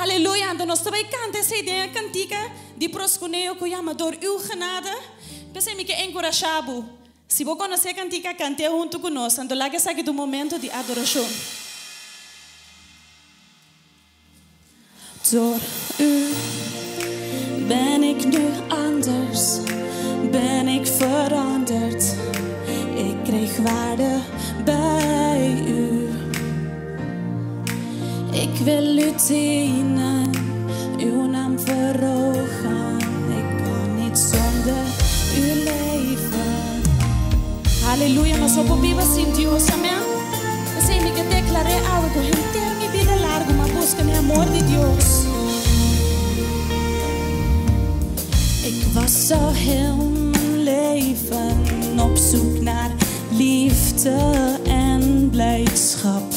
Halleluja. Dan nós também canta essa ideia cantica de proscuneo que chama door uw genade. Pensei que encorajado. Se você conhecer a cantica, cante junto conosco. Então lá que sai do momento de adoração. Door u ben ik nu anders, ben ik veranderd. Ik kreeg waarde bij u. Ik wil u dienen, uw naam verhogen. Ik kan niet zonder u leven. Halleluja, nós vamos viver sem Deus, amém? Eu sei que declarei algo, inteiro minha vida larga, uma busca no amor de Deus. Ik was al heel mijn leven op zoek naar liefde en blijdschap.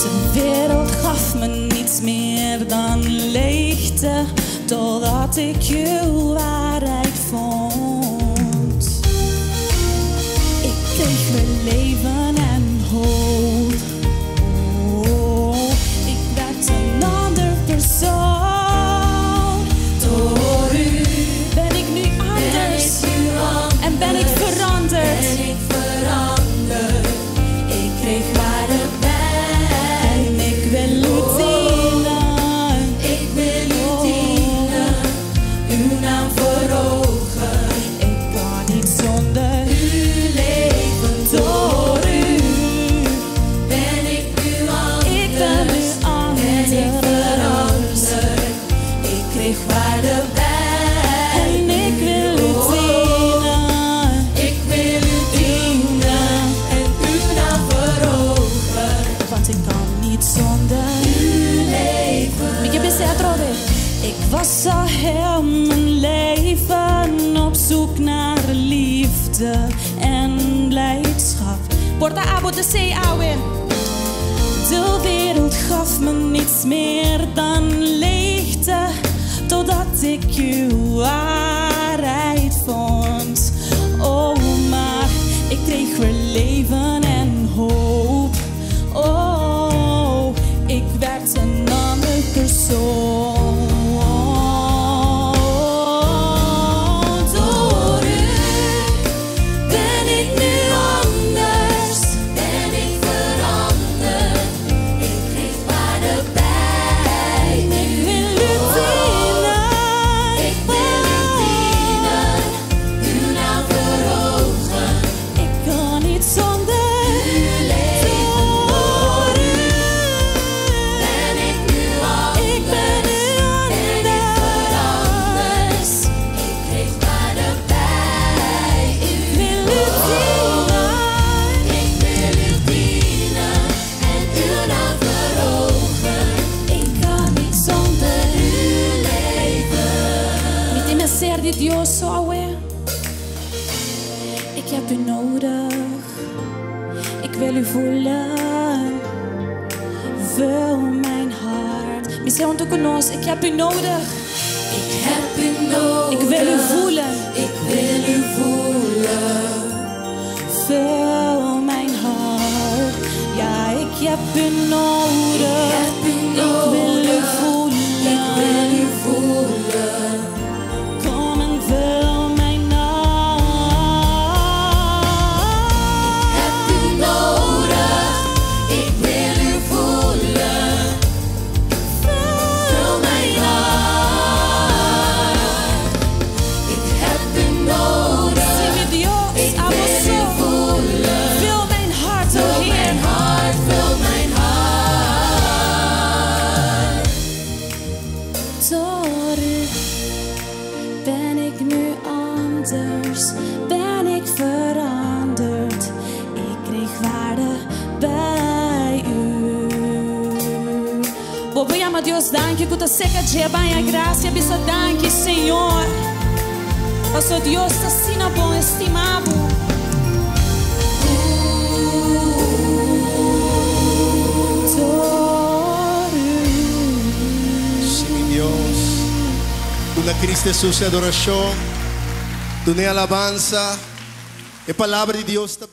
De wereld gaf me niets meer dan leegte, totdat ik uw waarheid vond. Ik kreeg weer leven en hoop. Oh, ik werd een ander persoon. Door u ben ik nu anders en ben ik veranderd. Ik kreeg waarde bij en ik wil u dienen. Ik wil u dienen, uw naam verhogen. Ik kan niet zonder u leven. Door u ben ik nu anders. Ik ben nu anders. Ben ik veranderd. Ik kreeg waarde bij en ik wil u dienen. Ik wil u dienen en uw naam verhogen. Want ik kan niet zonder u leven. Ik heb ik was al heel mijn leven op zoek naar liefde en blijdschap. Porta abo de zee, ouwe. De wereld gaf me niets meer dan leegte, totdat ik uw waarheid vond. Oh, maar ik kreeg weer leven en hoop. Oh, ik werd een ander persoon. Dios, ik heb u nodig, ik wil u voelen, vul mijn hart. Misschien ook ons, ik heb u nodig, ik heb u nodig, ik wil u voelen, ik wil u voelen, vul mijn hart. Ja, ik heb u nodig, ik wil u voelen, ik wil u voelen. Ben ik veranderd, ik kreeg waarde bij u. Obrigado, Deus, danke, que tu seca de banha graça, bisa danke, Senhor. Pastor Deus, assim na bom estimado. Sim, Deus. Tu na Cristo Jesus adoração. Tu na alabanza. E palavra de Deus está